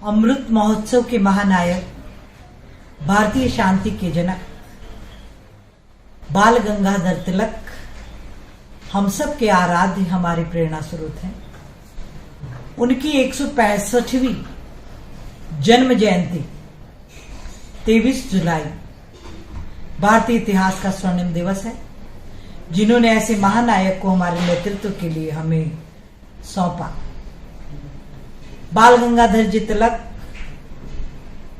अमृत महोत्सव के महानायक, भारतीय शांति के जनक बाल गंगाधर तिलक हम सब के आराध्य, हमारी प्रेरणा स्रोत हैं। उनकी 165वीं जन्म जयंती 23 जुलाई भारतीय इतिहास का स्वर्णिम दिवस है, जिन्होंने ऐसे महानायक को हमारे नेतृत्व के लिए हमें सौंपा। बाल गंगाधर जी तिलक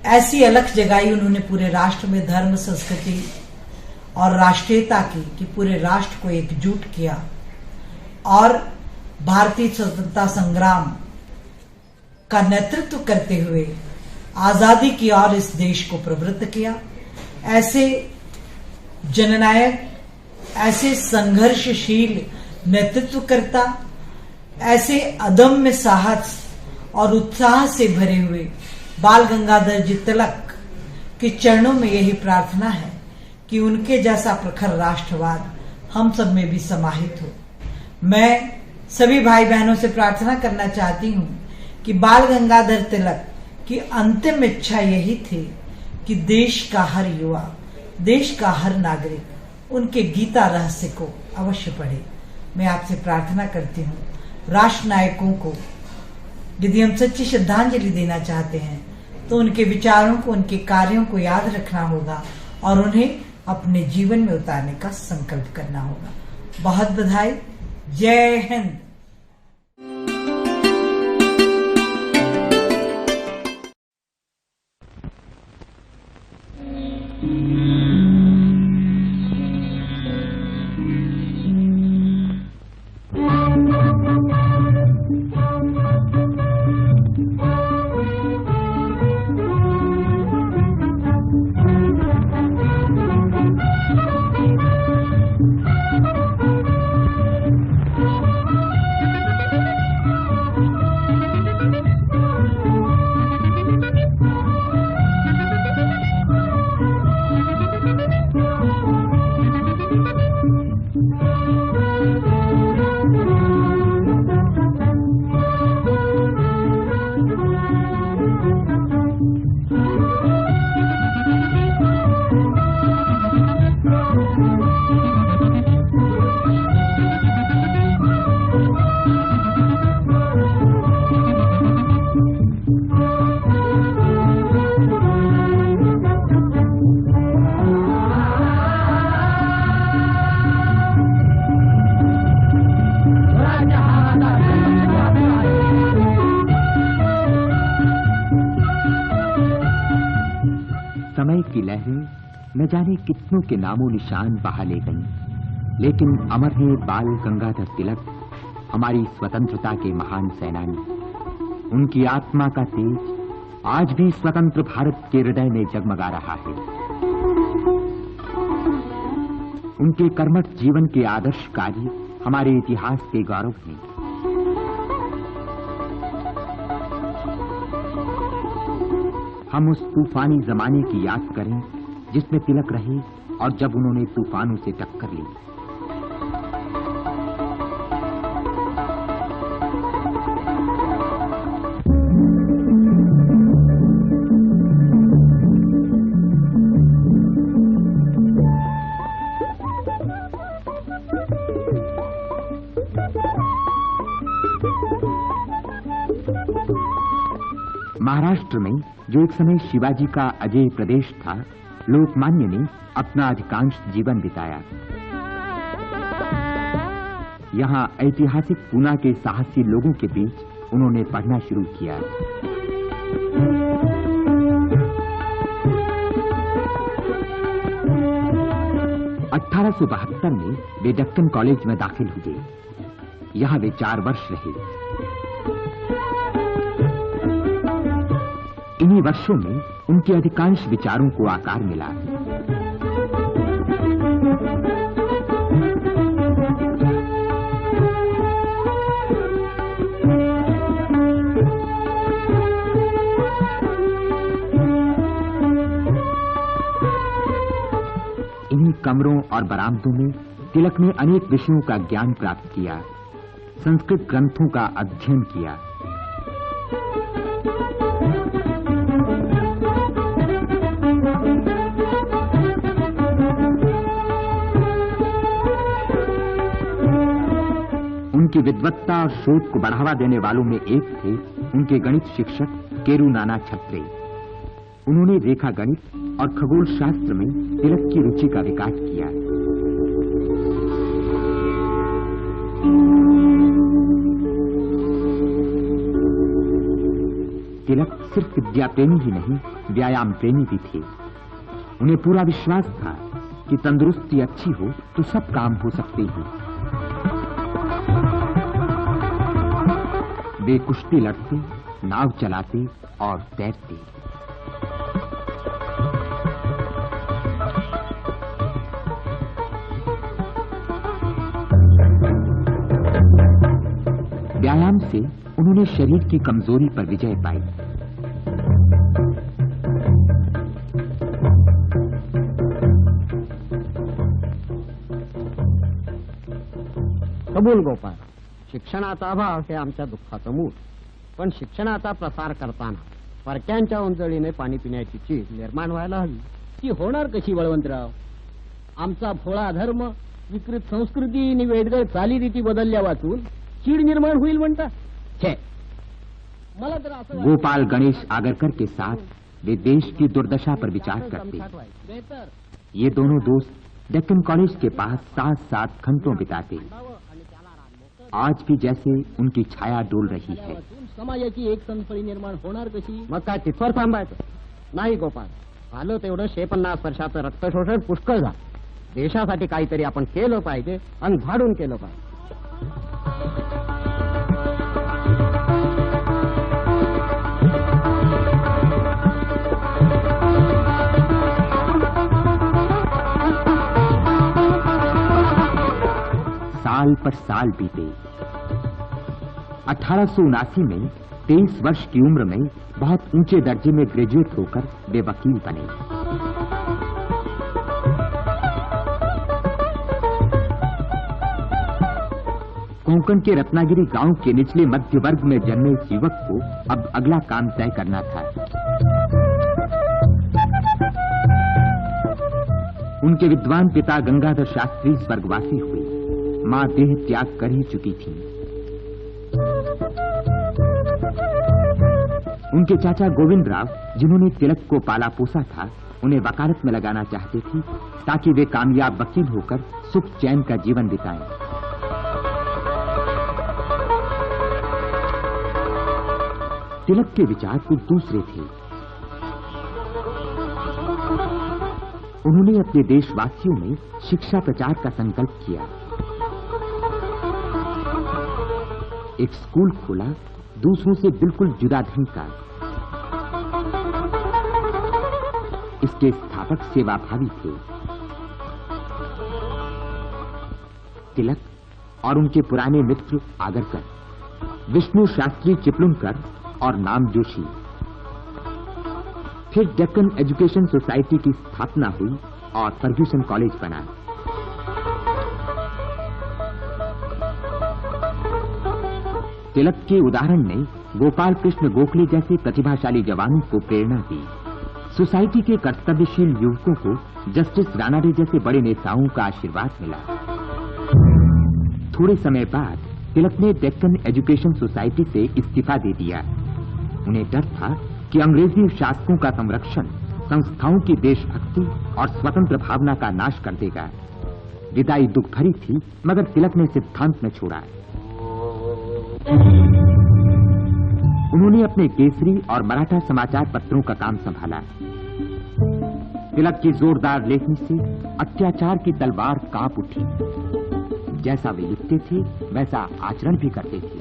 ऐसी अलख जगाई उन्होंने पूरे राष्ट्र में धर्म, संस्कृति और राष्ट्रीयता की, कि पूरे राष्ट्र को एकजुट किया और भारतीय स्वतंत्रता संग्राम का नेतृत्व करते हुए आजादी की ओर इस देश को प्रवृत्त किया। ऐसे जननायक, ऐसे संघर्षशील नेतृत्वकर्ता, ऐसे अदम्य साहस और उत्साह से भरे हुए बाल गंगाधर जी तिलक के चरणों में यही प्रार्थना है कि उनके जैसा प्रखर राष्ट्रवाद हम सब में भी समाहित हो। मैं सभी भाई बहनों से प्रार्थना करना चाहती हूँ कि बाल गंगाधर तिलक की अंतिम इच्छा यही थी कि देश का हर युवा, देश का हर नागरिक उनके गीता रहस्य को अवश्य पढ़े। मैं आपसे प्रार्थना करती हूँ, राष्ट्र नायकों को यदि हम सच्ची श्रद्धांजलि देना चाहते हैं तो उनके विचारों को, उनके कार्यों को याद रखना होगा और उन्हें अपने जीवन में उतारने का संकल्प करना होगा। बहुत बधाई। जय हिंद। की लहरें न जाने कितनों के नामों निशान बहा ले गईं, लेकिन अमर है बाल गंगाधर तिलक, हमारी स्वतंत्रता के महान सेनानी। उनकी आत्मा का तेज आज भी स्वतंत्र भारत के हृदय में जगमगा रहा है। उनके कर्मठ जीवन के आदर्श कार्य हमारे इतिहास के गौरव हैं। हम उस तूफानी जमाने की याद करें जिसमें तिलक रहे और जब उन्होंने तूफानों से टक्कर ली। महाराष्ट्र में जो एक समय शिवाजी का अजय प्रदेश था, लोकमान्य ने अपना अधिकांश जीवन बिताया। यहाँ ऐतिहासिक पूना के साहसी लोगों के बीच उन्होंने पढ़ना शुरू किया। (1872) में वे डेक्कन कॉलेज में दाखिल हुए। यहाँ वे 4 वर्ष रहे। इन्हीं वर्षों में उनके अधिकांश विचारों को आकार मिला। इन्हीं कमरों और बरामदों में तिलक ने अनेक विषयों का ज्ञान प्राप्त किया, संस्कृत ग्रंथों का अध्ययन किया। उनकी विद्वत्ता और शोध को बढ़ावा देने वालों में एक थे उनके गणित शिक्षक केरू नाना छत्रे। उन्होंने रेखा गणित और खगोल शास्त्र में तिलक की रुचि का विकास किया। तिलक सिर्फ विद्या प्रेमी ही नहीं, व्यायाम प्रेमी भी थे। उन्हें पूरा विश्वास था कि तंदुरुस्ती अच्छी हो तो सब काम हो सकते हैं। वे कुश्ती लड़ते, नाव चलाते और तैरते। व्यायाम से उन्होंने शरीर की कमजोरी पर विजय पाई। कबूल गोपाळ, शिक्षणाचा अभाव हे आमच्या दुःखाचं मूळ, पण शिक्षणाचा प्रसार करताना परक्यांच्या उंजळीने पाणी पिण्याची चीज निर्माण व्हायला हवी। ती होणार कशी बळवंतराव? आमचा भोळा धर्म, विकृत संस्कृती आणि वेडगळ चालीरीती बदलल्या वाचून चीड निर्माण होईल म्हणता? छे, मला तर असं गोपाल गणेश आगरकर के साथ वे देश की दुर्दशा पर विचार करते। ये दोनों दोस्त डेक्कन कॉलेज के पास 7-7 घंटों बिताते। आज भी जैसे उनकी छाया डोल रही है। समाजाची एक संस्थळी निर्माण होणार कशी? मग काय तिथवर थांबायचं नाही गोपाळ? आलं तेवढं 50 वर्षाचं रक्तशोषण पुष्कळ झालं। देशासाठी काहीतरी आपण केलं पाहिजे आणि धाडून केलं पाहिजे। साल पर साल बीते। 1879 में 23 वर्ष की उम्र में बहुत ऊंचे दर्जे में ग्रेजुएट होकर वे वकील बने। कोंकण के रत्नागिरी गांव के निचले मध्य वर्ग में जन्मे इस युवक को अब अगला काम तय करना था। उनके विद्वान पिता गंगाधर शास्त्री स्वर्गवासी हुए। मां देह त्याग कर ही चुकी थी। उनके चाचा गोविंद राव, जिन्होंने तिलक को पाला पोसा था, उन्हें वकालत में लगाना चाहते थे ताकि वे कामयाब वकील होकर सुख चैन का जीवन बिताएं। तिलक के विचार कुछ दूसरे थे। उन्होंने अपने देशवासियों में शिक्षा प्रचार का संकल्प किया। एक स्कूल खोला, दूसरों से बिल्कुल जुदा ढंग का। इसके स्थापक सेवाभावी थे। तिलक और उनके पुराने मित्र आगरकर, विष्णु शास्त्री चिपलुनकर और नाम जोशी। फिर डेक्कन एजुकेशन सोसाइटी की स्थापना हुई और फर्ग्यूसन कॉलेज बना। तिलक के उदाहरण ने गोपाल कृष्ण गोखले जैसे प्रतिभाशाली जवानों को प्रेरणा दी। सोसाइटी के कर्तव्यशील युवकों को जस्टिस रानाडे जैसे बड़े नेताओं का आशीर्वाद मिला। थोड़े समय बाद तिलक ने डेक्कन एजुकेशन सोसाइटी से इस्तीफा दे दिया। उन्हें डर था कि अंग्रेजी शासकों का संरक्षण संस्थाओं की देशभक्ति और स्वतंत्र भावना का नाश कर देगा। विदाई दुख भरी थी, मगर तिलक ने सिद्धांत न छोड़ा। उन्होंने अपने केसरी और मराठा समाचार पत्रों का काम संभाला। तिलक की जोरदार लेखनी से अत्याचार की तलवार कांप उठी। जैसा वे लिखते थे वैसा आचरण भी करते थे।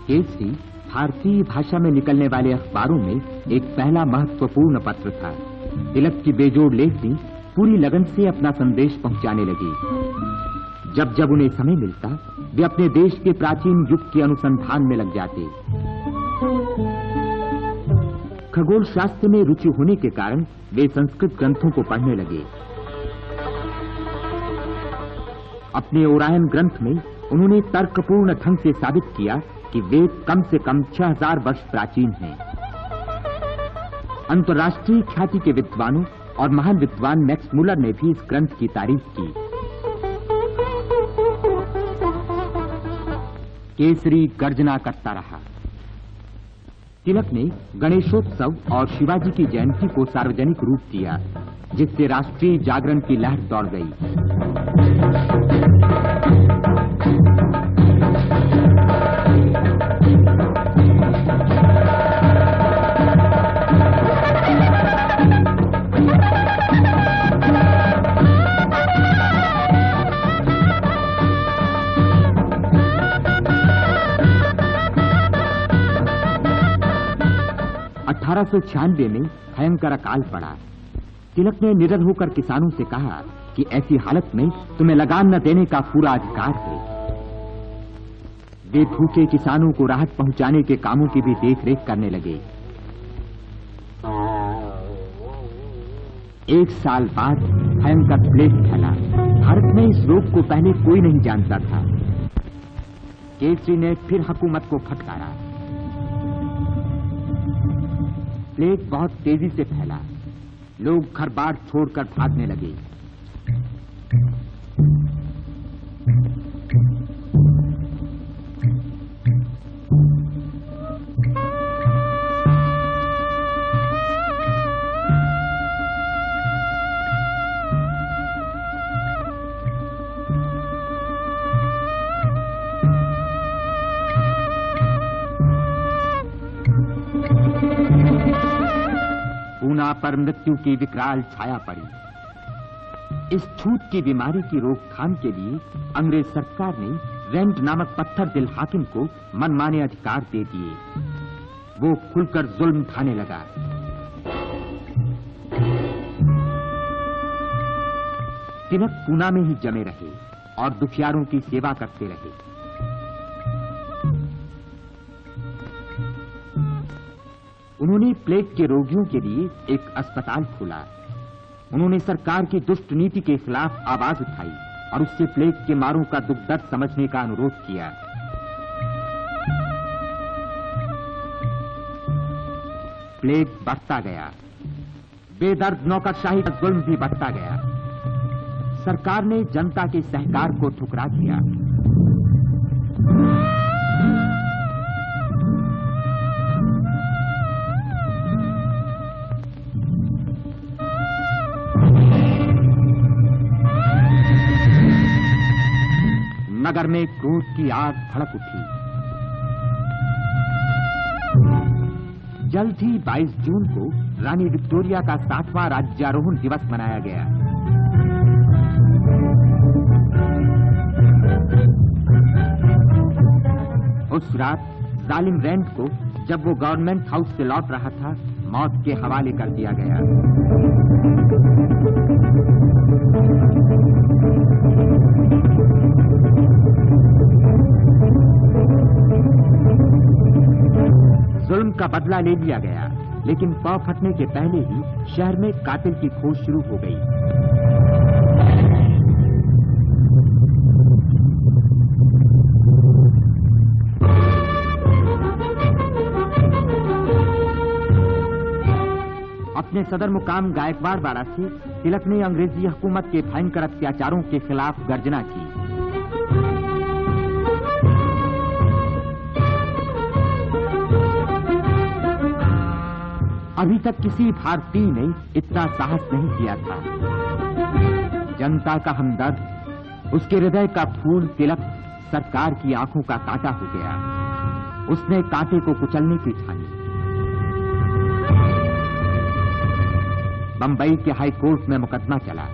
केसरी भारतीय भाषा में निकलने वाले अखबारों में एक पहला महत्वपूर्ण पत्र था। तिलक की बेजोड़ लेखनी पूरी लगन से अपना संदेश पहुंचाने लगी। जब जब उन्हें समय मिलता वे अपने देश के प्राचीन युग के अनुसंधान में लग जाते। खगोल शास्त्र में रुचि होने के कारण वे संस्कृत ग्रंथों को पढ़ने लगे। अपने ओरायन ग्रंथ में उन्होंने तर्कपूर्ण ढंग से साबित किया कि वेद कम से कम 6000 वर्ष प्राचीन हैं। अंतर्राष्ट्रीय ख्याति के विद्वानों और महान विद्वान मैक्स मुलर ने भी इस ग्रंथ की तारीफ की। केसरी गर्जना करता रहा। तिलक ने गणेशोत्सव और शिवाजी की जयंती को सार्वजनिक रूप दिया, जिससे राष्ट्रीय जागरण की लहर दौड़ गई। 1896 में भयंकर अकाल पड़ा। तिलक ने निडर होकर किसानों से कहा कि ऐसी हालत में तुम्हें लगान न देने का पूरा अधिकार है। वे भूखे किसानों को राहत पहुंचाने के कामों की भी देखरेख करने लगे। 1 साल बाद भयंकर प्लेग फैला। भारत में इस रोग को पहले कोई नहीं जानता था। केसरी ने फिर हुकूमत को फटकारा। प्लेग बहुत तेजी से फैला। लोग घर बार छोड़कर भागने लगे। पूना पर मृत्यु की विकराल छाया पड़ी। इस छूत की बीमारी की रोकथाम के लिए अंग्रेज सरकार ने रेंट नामक पत्थर दिल हाकिम को मनमाने अधिकार दे दिए। वो खुलकर जुल्म ढाने लगा। तिलक पूना में ही जमे रहे और दुखियारों की सेवा करते रहे। उन्होंने प्लेग के रोगियों के लिए एक अस्पताल खोला। उन्होंने सरकार की दुष्ट नीति के खिलाफ आवाज उठाई और उससे प्लेग के मारों का दुख दर्द समझने का अनुरोध किया। प्लेग बढ़ता गया। बेदर्द नौकरशाही का जुल्म भी बढ़ता गया। सरकार ने जनता के सहकार को ठुकरा दिया। नगर में क्रोध की आग भड़क उठी। जल्द ही 22 जून को रानी विक्टोरिया का 60वां राज्यारोहण दिवस मनाया गया। उस रात जालिम रेंट को जब वो गवर्नमेंट हाउस से लौट रहा था, मौत के हवाले कर दिया गया। जुल्म का बदला ले लिया गया, लेकिन पांव फटने के पहले ही शहर में कातिल की खोज शुरू हो गई। अपने सदर मुकाम गायकवाड़ बाड़ा से तिलक ने अंग्रेजी हुकूमत के भयंकर अत्याचारों के खिलाफ गर्जना की। अभी तक किसी भारतीय ने इतना साहस नहीं किया था। जनता का हमदर्द, उसके हृदय का फूल तिलक सरकार की आंखों का कांटा हो गया। उसने कांटे को कुचलने की ठानी। बंबई के हाई कोर्ट में मुकदमा चला।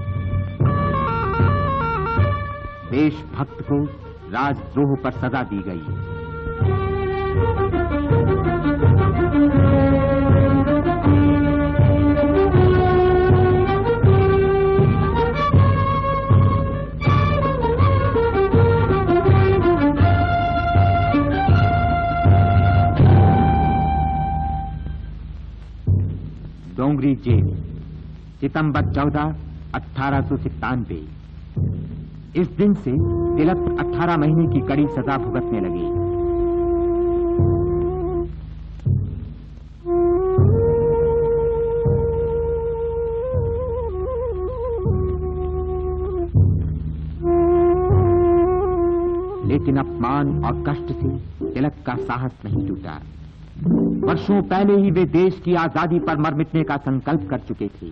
देशभक्त को राजद्रोह पर सजा दी गई। डोंगरी जेल, सितंबर 14, 1897। इस दिन से तिलक 18 महीने की कड़ी सजा भुगतने लगे। लेकिन अपमान और कष्ट से तिलक का साहस नहीं टूटा। वर्षों पहले ही वे देश की आजादी पर मर मिटने का संकल्प कर चुके थे।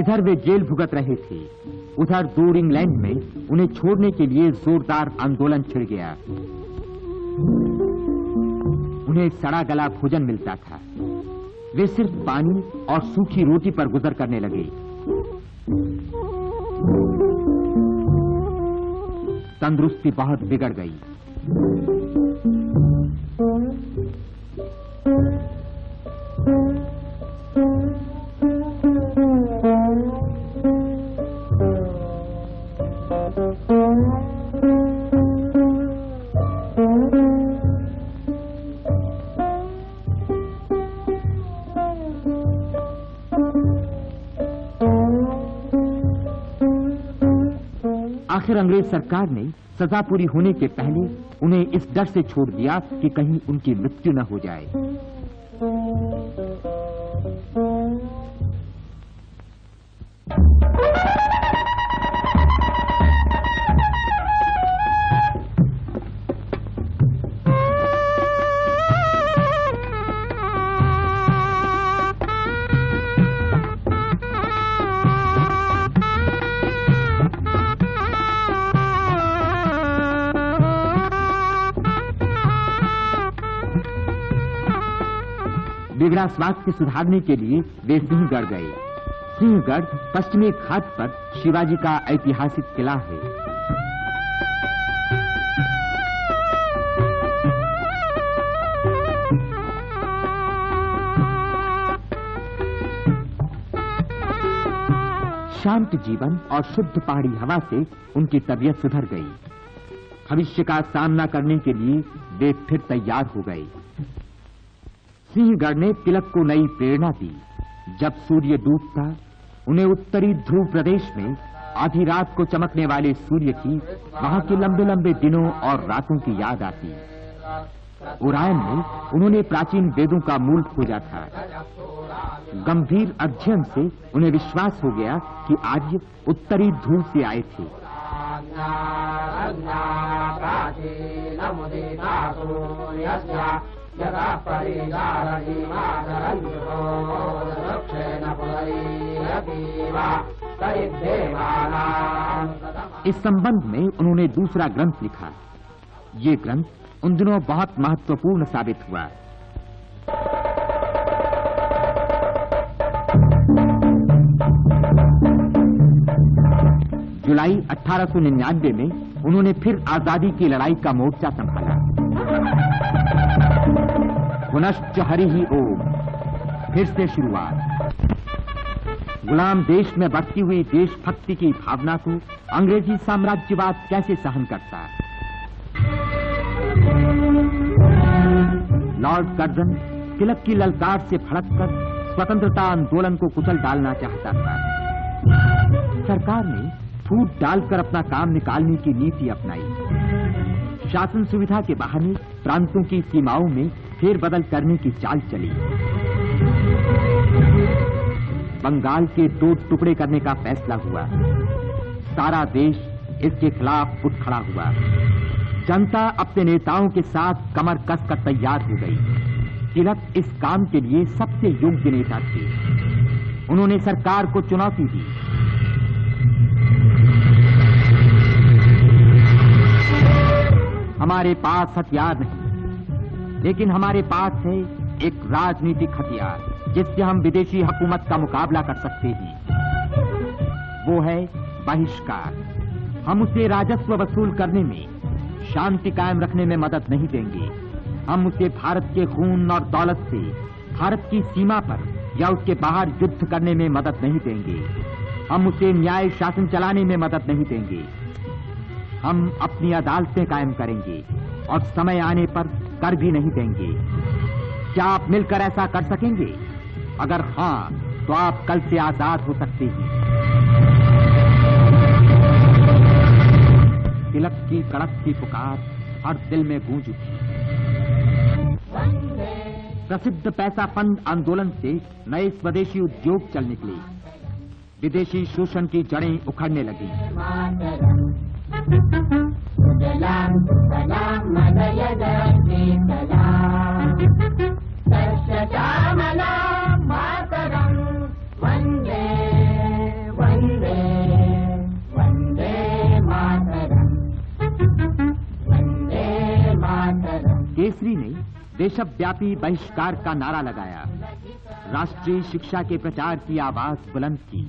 इधर वे जेल भुगत रहे थे, उधर दूर इंग्लैंड में उन्हें छोड़ने के लिए जोरदार आंदोलन छिड़ गया। उन्हें सड़ा गला भोजन मिलता था। वे सिर्फ पानी और सूखी रोटी पर गुजर करने लगे। तंदुरुस्ती बहुत बिगड़ गई। आखिर अंग्रेज सरकार ने सजा पूरी होने के पहले उन्हें इस डर से छोड़ दिया कि कहीं उनकी मृत्यु न हो जाए। बिगड़ा स्वास्थ्य सुधारने के लिए वे सिंहगढ़ गए। सिंहगढ़ पश्चिमी घाट पर शिवाजी का ऐतिहासिक किला है। शांत जीवन और शुद्ध पहाड़ी हवा से उनकी तबीयत सुधर गई। भविष्य का सामना करने के लिए वे फिर तैयार हो गए। सिंहगढ़ ने तिलक को नई प्रेरणा दी। जब सूर्य डूबता, उन्हें उत्तरी ध्रुव प्रदेश में आधी रात को चमकने वाले सूर्य की वहां के लंबे लंबे दिनों और रातों की याद आती। ओरायन में उन्होंने प्राचीन वेदों का मूल खोजा था। गंभीर अध्ययन से उन्हें विश्वास हो गया कि आर्य उत्तरी ध्रुव से आए थे। इस संबंध में उन्होंने दूसरा ग्रंथ लिखा। ये ग्रंथ उन दिनों बहुत महत्वपूर्ण साबित हुआ। जुलाई 1899 में उन्होंने फिर आजादी की लड़ाई का मोर्चा संभाला। पुनश्च हरिः ओम, फिर से शुरुआत। गुलाम देश में बढ़ती हुई देशभक्ति की भावना को अंग्रेजी साम्राज्यवाद कैसे सहन करता। लॉर्ड कर्जन तिलक की ललकार से भड़ककर स्वतंत्रता आंदोलन को कुचल डालना चाहता था। सरकार ने फूट डालकर अपना काम निकालने की नीति अपनाई। शासन सुविधा के बहाने प्रांतों की सीमाओं में फेरबदल करने की चाल चली। बंगाल के 2 टुकड़े करने का फैसला हुआ। सारा देश इसके खिलाफ उठ खड़ा हुआ। जनता अपने नेताओं के साथ कमर कसकर तैयार हो गई। तिलक इस काम के लिए सबसे योग्य नेता थे। उन्होंने सरकार को चुनौती दी। हमारे पास हथियार नहीं, लेकिन हमारे पास है एक राजनीतिक हथियार जिससे हम विदेशी हुकूमत का मुकाबला कर सकते हैं। वो है बहिष्कार। हम उसे राजस्व वसूल करने में, शांति कायम रखने में मदद नहीं देंगे। हम उसे भारत के खून और दौलत से भारत की सीमा पर या उसके बाहर युद्ध करने में मदद नहीं देंगे। हम उसे न्याय शासन चलाने में मदद नहीं देंगे। हम अपनी अदालतें कायम करेंगे और समय आने पर कर भी नहीं देंगे। क्या आप मिलकर ऐसा कर सकेंगे? अगर हाँ, तो आप कल से आजाद हो सकते हैं। तिलक की कड़कती पुकार हर दिल में गूंज उठी। प्रसिद्ध पैसा फंड आंदोलन से नए स्वदेशी उद्योग चल निकले। विदेशी शोषण की जड़ें उखड़ने लगी। केसरी ने देशव्यापी बहिष्कार का नारा लगाया, राष्ट्रीय शिक्षा के प्रचार की आवाज बुलंद की।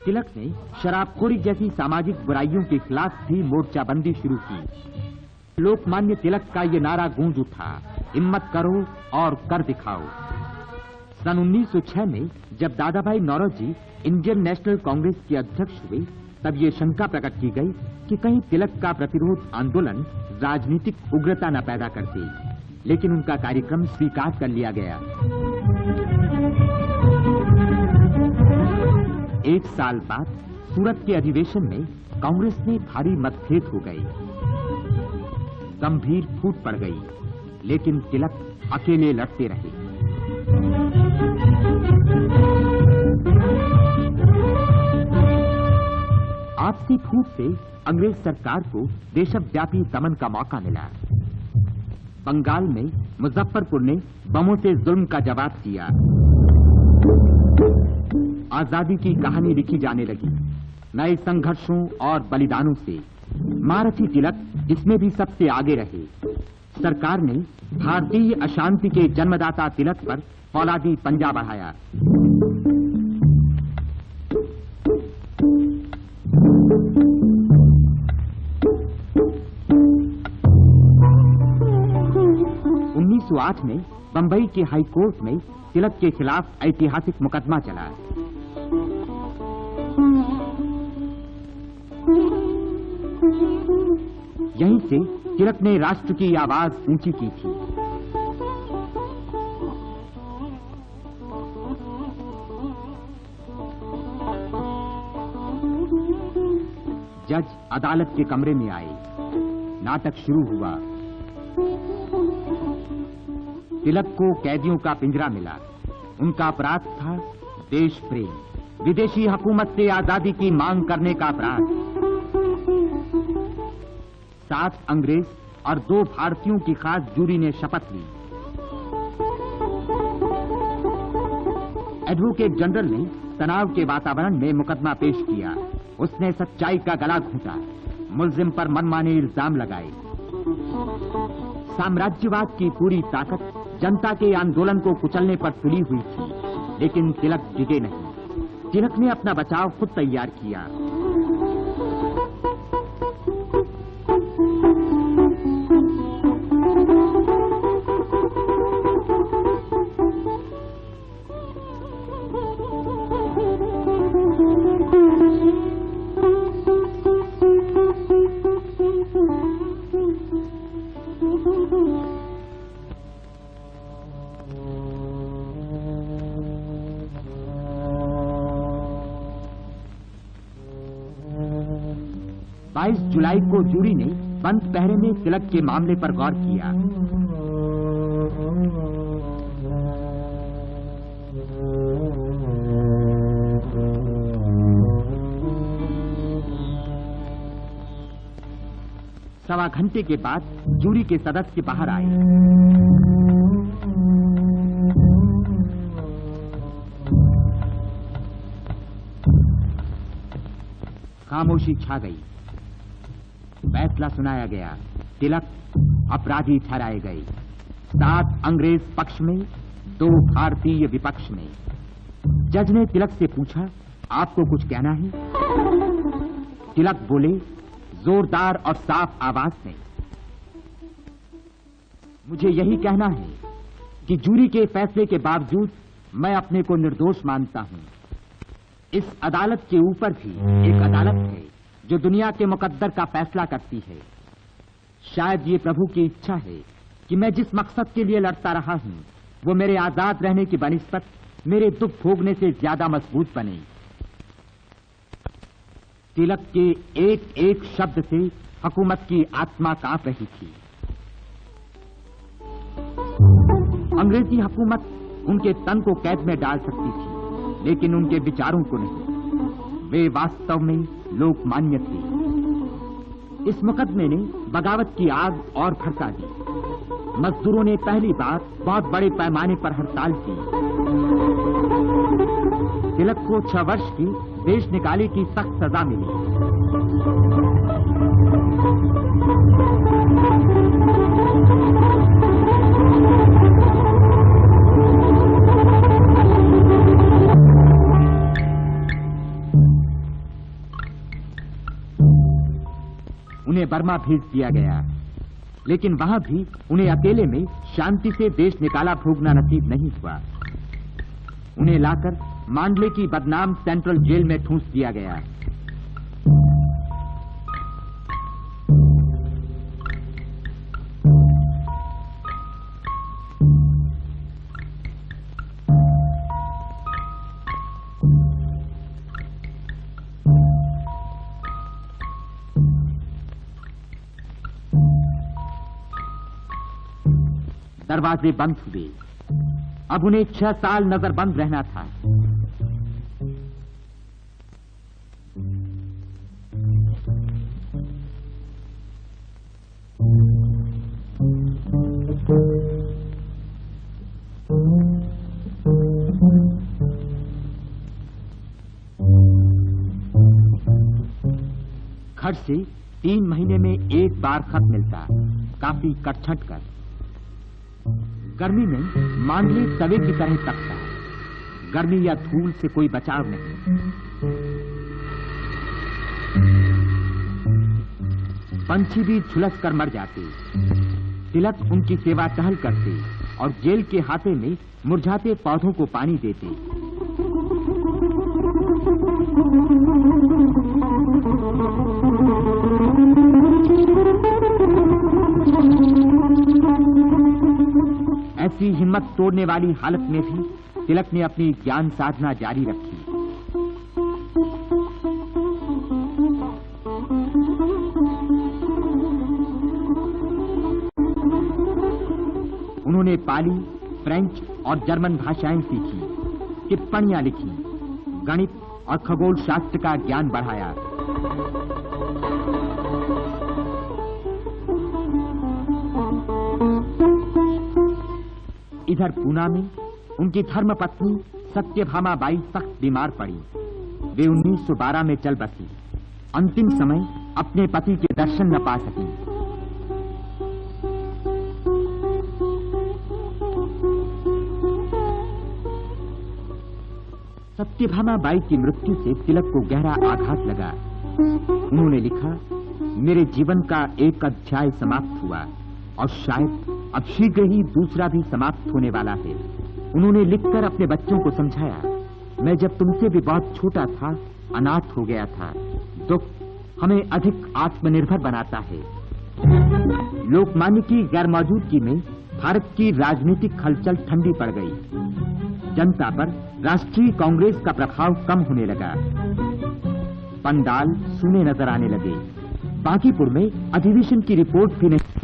तिलक ने शराबखोरी जैसी सामाजिक बुराइयों के खिलाफ भी मोर्चाबंदी शुरू की। लोकमान्य तिलक का ये नारा गूंज उठा, हिम्मत करो और कर दिखाओ। सन 1906 में जब दादाभाई नौरोजी इंडियन नेशनल कांग्रेस के अध्यक्ष हुए, तब ये शंका प्रकट की गई कि कहीं तिलक का प्रतिरोध आंदोलन राजनीतिक उग्रता न पैदा करते, लेकिन उनका कार्यक्रम स्वीकार कर लिया गया। एक साल बाद सूरत के अधिवेशन में कांग्रेस में भारी मतभेद हो गए, गंभीर फूट पड़ गई, लेकिन तिलक अकेले लड़ते रहे। आपसी फूट से अंग्रेज सरकार को देशव्यापी दमन का मौका मिला। बंगाल में मुजफ्फरपुर ने बमों से जुल्म का जवाब दिया। आजादी की कहानी लिखी जाने लगी, नए संघर्षों और बलिदानों से। महारथी तिलक इसमें भी सबसे आगे रहे। सरकार ने भारतीय अशांति के जन्मदाता तिलक पर फौलादी पंजा बढ़ाया। आठ में बंबई के हाई कोर्ट में तिलक के खिलाफ ऐतिहासिक मुकदमा चला। यहीं से तिलक ने राष्ट्र की आवाज ऊंची की थी। जज अदालत के कमरे में आए, नाटक शुरू हुआ। तिलक को कैदियों का पिंजरा मिला। उनका अपराध था देश प्रेम, विदेशी हुकूमत से आजादी की मांग करने का अपराध। 7 अंग्रेज और 2 भारतीयों की खास जूरी ने शपथ ली। एडवोकेट जनरल ने तनाव के वातावरण में मुकदमा पेश किया। उसने सच्चाई का गला घोंटा, मुल्जिम पर मनमाने इल्जाम लगाए। साम्राज्यवाद की पूरी ताकत जनता के आंदोलन को कुचलने पर तुली हुई थी, लेकिन तिलक डिगे नहीं। तिलक ने अपना बचाव खुद तैयार किया। जुलाई को जूरी ने बंद पहरे में तिलक के मामले पर गौर किया। सवा घंटे के बाद जूरी के सदस्य बाहर आए। खामोशी छा गई। फैसला सुनाया गया। तिलक अपराधी ठहराए गए। 7 अंग्रेज पक्ष में, 2 भारतीय विपक्ष में। जज ने तिलक से पूछा, आपको कुछ कहना है? तिलक बोले जोरदार और साफ आवाज में, मुझे यही कहना है कि जूरी के फैसले के बावजूद मैं अपने को निर्दोष मानता हूं। इस अदालत के ऊपर भी एक अदालत है जो दुनिया के मुकद्दर का फैसला करती है। शायद ये प्रभु की इच्छा है कि मैं जिस मकसद के लिए लड़ता रहा हूं वो मेरे आजाद रहने की बनिस्बत मेरे दुख भोगने से ज्यादा मजबूत बने। तिलक के एक एक शब्द से हुकूमत की आत्मा कांप रही थी। अंग्रेजी हुकूमत उनके तन को कैद में डाल सकती थी, लेकिन उनके विचारों को नहीं। वे वास्तव में लोकमान्य थे। इस मुकदमे ने बगावत की आग और भड़का दी। मजदूरों ने पहली बार बहुत बड़े पैमाने पर हड़ताल की। तिलक को 6 वर्ष की देश निकाले की सख्त सजा मिली। उन्हें बर्मा भेज दिया गया, लेकिन वहां भी उन्हें अकेले में शांति से देश निकाला भोगना नसीब नहीं हुआ। उन्हें लाकर मांडले की बदनाम सेंट्रल जेल में ठूंस दिया गया। दरवाजे बंद हुए। अब उन्हें 6 साल नजरबंद रहना था। खर्च से 3 महीने में एक बार खत मिलता, काफी कटछट कर। गर्मी में मांडली तवे की तरह तपता। गर्मी या धूल से कोई बचाव नहीं। पंछी भी झुलस कर मर जाते। तिलक उनकी सेवा टहल करते और जेल के हाथे में मुरझाते पौधों को पानी देते। ऐसी हिम्मत तोड़ने वाली हालत में भी तिलक ने अपनी ज्ञान साधना जारी रखी। उन्होंने पाली, फ्रेंच और जर्मन भाषाएं सीखी, टिप्पणियां लिखी, गणित और खगोल शास्त्र का ज्ञान बढ़ाया। इधर पूना में उनकी धर्मपत्नी सत्यभामा बाई सख्त बीमार पड़ी। वे 1912 में चल बसी। अंतिम समय अपने पति के दर्शन न पा सकी। सत्यभामा बाई की मृत्यु से तिलक को गहरा आघात लगा। उन्होंने लिखा, मेरे जीवन का एक अध्याय समाप्त हुआ और शायद अब शीघ्र ही दूसरा भी समाप्त होने वाला है। उन्होंने लिखकर अपने बच्चों को समझाया, मैं जब तुमसे भी बहुत छोटा था, अनाथ हो गया था। दुख हमें अधिक आत्मनिर्भर बनाता है। लोकमान्य की गैर मौजूदगी में भारत की राजनीतिक हलचल ठंडी पड़ गई। जनता पर राष्ट्रीय कांग्रेस का प्रभाव कम होने लगा। पंडाल सूने नजर आने लगे। बांकीपुर में अधिवेशन की रिपोर्ट भी नहीं।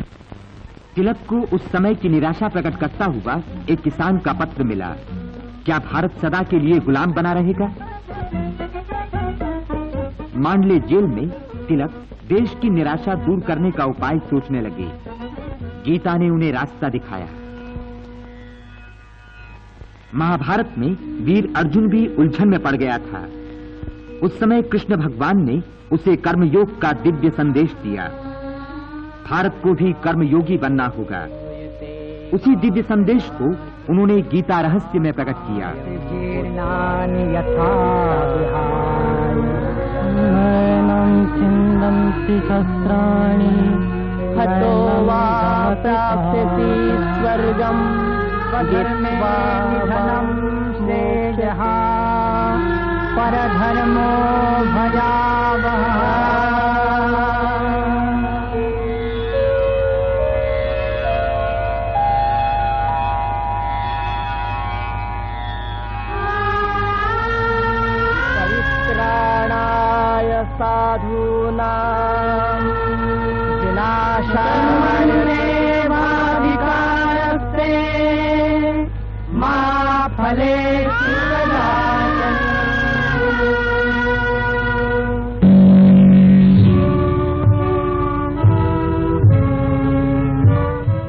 तिलक को उस समय की निराशा प्रकट करता हुआ एक किसान का पत्र मिला। क्या भारत सदा के लिए गुलाम बना रहेगा? मांडले जेल में तिलक देश की निराशा दूर करने का उपाय सोचने लगे। गीता ने उन्हें रास्ता दिखाया। महाभारत में वीर अर्जुन भी उलझन में पड़ गया था। उस समय कृष्ण भगवान ने उसे कर्मयोग का दिव्य संदेश दिया। भारत को भी कर्मयोगी बनना होगा। उसी दिव्य संदेश को उन्होंने गीता रहस्य में प्रकट किया। हतो वा प्राप्स्यति स्वर्गं पदर्मे निधनं श्रेयः परधर्मो भयावहः। साधूनां विनाशाय सर्वमेवाधिकारस्ते मा काले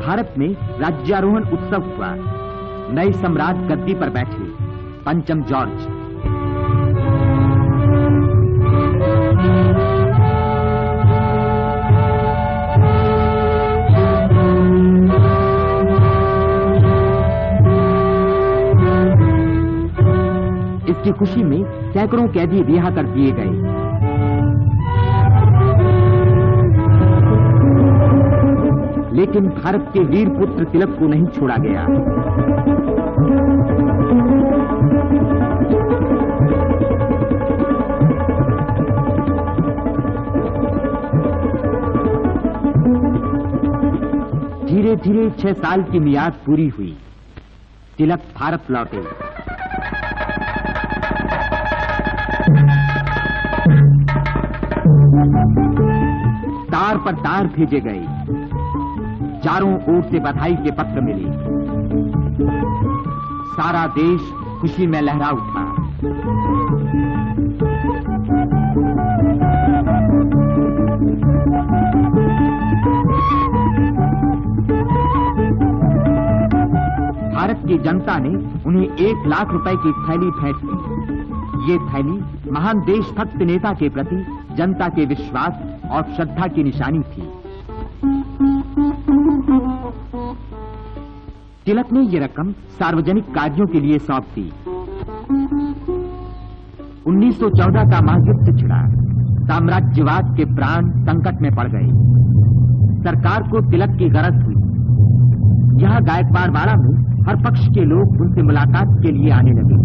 भारत में राज्यारोहण उत्सव हुआ। नए सम्राट गद्दी पर बैठे, पंचम जॉर्ज। इसकी खुशी में सैकड़ों कैदी रिहा कर दिए गए। लेकिन भारत के वीर पुत्र तिलक को नहीं छोड़ा गया। धीरे धीरे 6 साल की मियाद पूरी हुई। तिलक भारत लौटे। तार पर तार भेजे गए। चारों ओर से बधाई के पत्र मिले। सारा देश खुशी में लहरा उठा। भारत की जनता ने उन्हें 1 लाख रुपए की थैली भेंट की। ये थैली महान देशभक्त नेता के प्रति जनता के विश्वास और श्रद्धा की निशानी थी। तिलक ने ये रकम सार्वजनिक कार्यों के लिए सौंप दी। 1914 का महायुद्ध छिड़ा। साम्राज्यवाद के प्राण संकट में पड़ गए। सरकार को तिलक की गरज हुई। यहाँ गायकवाड़वाड़ा में हर पक्ष के लोग उनसे मुलाकात के लिए आने लगे।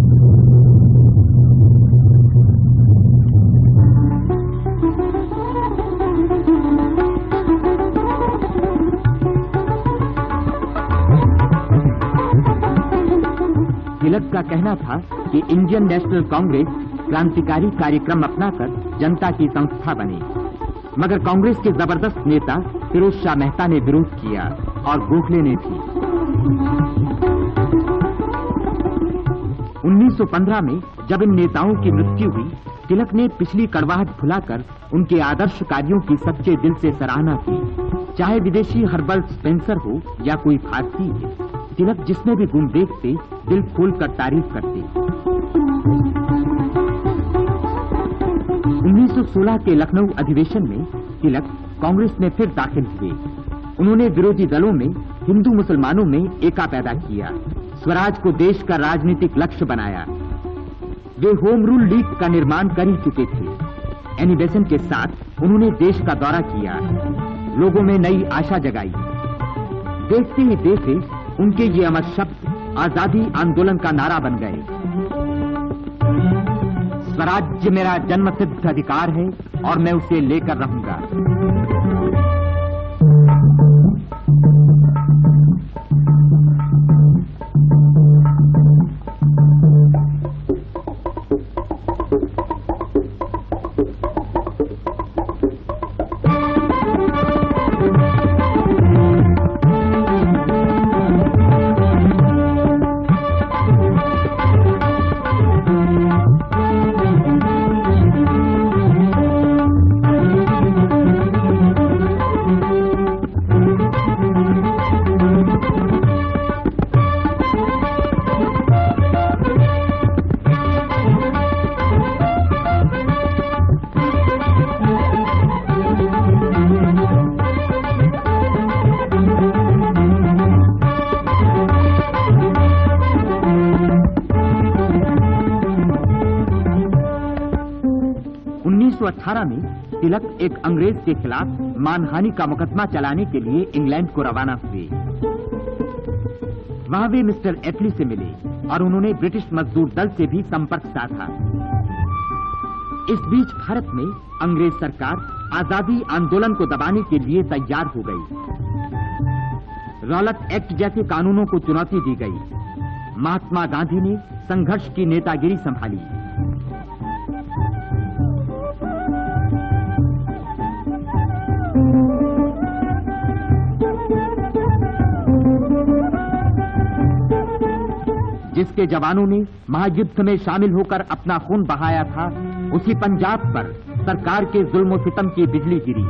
तिलक का कहना था कि इंडियन नेशनल कांग्रेस क्रांतिकारी कार्यक्रम अपनाकर जनता की संस्था बने, मगर कांग्रेस के जबरदस्त नेता फिरोज शाह मेहता ने विरोध किया और गोखले ने भी। 1915 में जब इन नेताओं की मृत्यु हुई, तिलक ने पिछली कड़वाहट भुलाकर उनके आदर्श कार्यों की सच्चे दिल से सराहना की। चाहे विदेशी हर्बर्ट स्पेंसर हो या कोई भारतीय, तिलक जिसमें भी गुण देखते दिल खोलकर तारीफ करते। 1916 के लखनऊ अधिवेशन में तिलक कांग्रेस में फिर दाखिल हुए। उन्होंने विरोधी दलों में हिंदू मुसलमानों में एका पैदा किया। स्वराज को देश का राजनीतिक लक्ष्य बनाया। वे होम रूल लीग का निर्माण कर ही चुके थे। एनी बेसेंट के साथ उन्होंने देश का दौरा किया, लोगों में नई आशा जगाई। देखते ही देखते उनके ये अमर शब्द आजादी आंदोलन का नारा बन गए। स्वराज्य मेरा जन्मसिद्ध अधिकार है और मैं उसे लेकर रहूंगा। में तिलक एक अंग्रेज के खिलाफ मानहानि का मुकदमा चलाने के लिए इंग्लैंड को रवाना हुए। वहां वे मिस्टर एटली से मिले और उन्होंने ब्रिटिश मजदूर दल से भी संपर्क साधा। इस बीच भारत में अंग्रेज सरकार आजादी आंदोलन को दबाने के लिए तैयार हो गई। रॉलट एक्ट जैसे कानूनों को चुनौती दी गई। महात्मा गांधी ने संघर्ष की नेतागिरी संभाली। जिसके जवानों ने महायुद्ध में शामिल होकर अपना खून बहाया था, उसी पंजाब पर सरकार के जुल्म सितम की बिजली गिरी।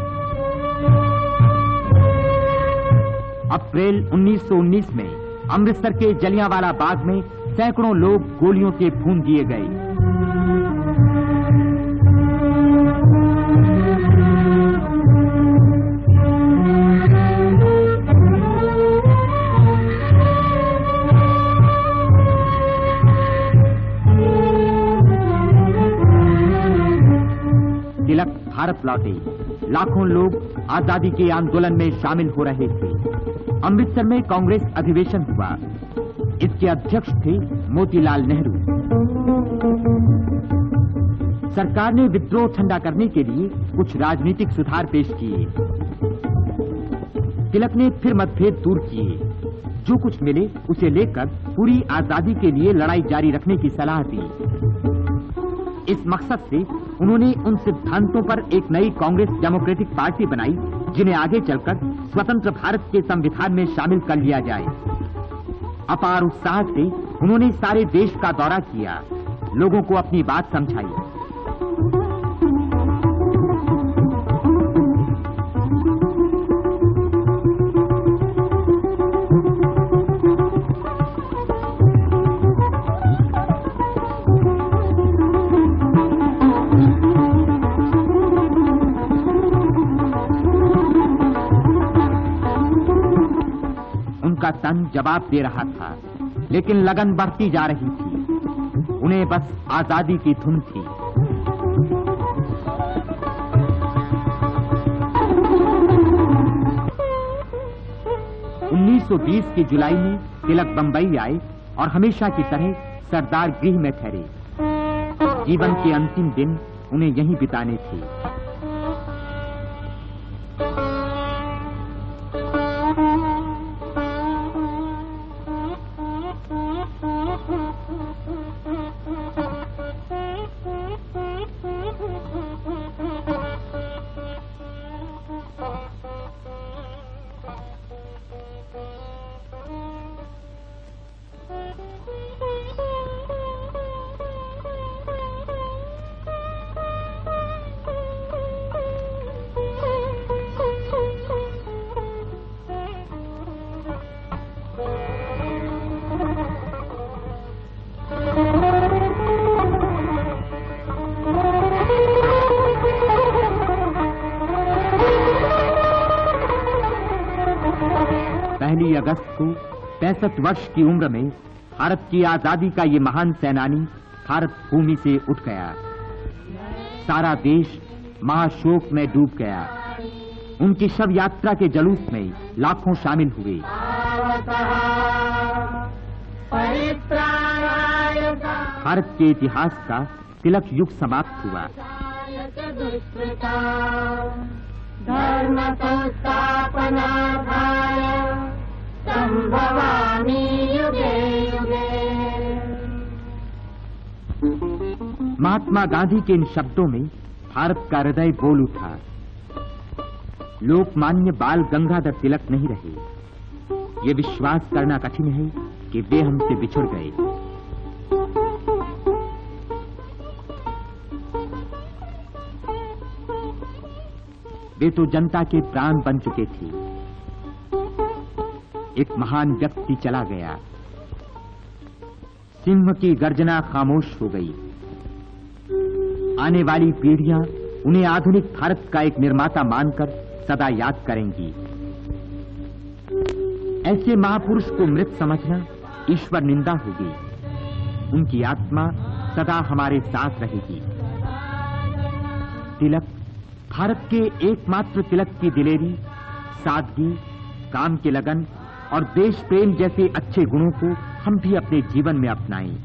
अप्रैल 1919 में अमृतसर के जलियांवाला बाग में सैकड़ों लोग गोलियों से भून दिए गए। तिलक भारत लौटे। लाखों लोग आजादी के आंदोलन में शामिल हो रहे थे। अमृतसर में कांग्रेस अधिवेशन हुआ। इसके अध्यक्ष थे मोतीलाल नेहरू। सरकार ने विद्रोह ठंडा करने के लिए कुछ राजनीतिक सुधार पेश किए। तिलक ने फिर मतभेद दूर किए। जो कुछ मिले उसे लेकर पूरी आजादी के लिए लड़ाई जारी रखने की सलाह दी। इस मकसद से उन्होंने उन सिद्धांतों पर एक नई कांग्रेस डेमोक्रेटिक पार्टी बनाई जिन्हें आगे चलकर स्वतंत्र भारत के संविधान में शामिल कर लिया जाए। अपार उत्साह से उन्होंने सारे देश का दौरा किया, लोगों को अपनी बात समझाई। उनका तन जवाब दे रहा था, लेकिन लगन बढ़ती जा रही थी। उन्हें बस आजादी की धुन थी। (1920) की जुलाई में तिलक बंबई आए और हमेशा की तरह सरदार गृह में ठहरे। जीवन के अंतिम दिन उन्हें यहीं बिताने थे। अगस्त को 65 वर्ष की उम्र में भारत की आजादी का ये महान सेनानी भारत भूमि से उठ गया। सारा देश महाशोक में डूब गया। उनकी शव यात्रा के जलूस में लाखों शामिल हुए। भारत के इतिहास का तिलक युग समाप्त हुआ। धर्म संस्थापनार्थाय संभवामि युगे युगे। महात्मा गांधी के इन शब्दों में भारत का हृदय बोल उठा। लोकमान्य बाल गंगाधर तिलक नहीं रहे। ये विश्वास करना कठिन है कि वे हमसे बिछुड़ गए। वे तो जनता के प्राण बन चुके थे। एक महान व्यक्ति चला गया। सिंह की गर्जना खामोश हो गई। आने वाली पीढ़ियां उन्हें आधुनिक भारत का एक निर्माता मानकर सदा याद करेंगी। ऐसे महापुरुष को मृत समझना ईश्वर निंदा होगी। उनकी आत्मा सदा हमारे साथ रहेगी। तिलक, भारत के एकमात्र तिलक की दिलेरी, सादगी, काम की लगन और देश प्रेम जैसे अच्छे गुणों को हम भी अपने जीवन में अपनाएं।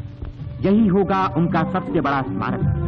यही होगा उनका सबसे बड़ा स्मारक।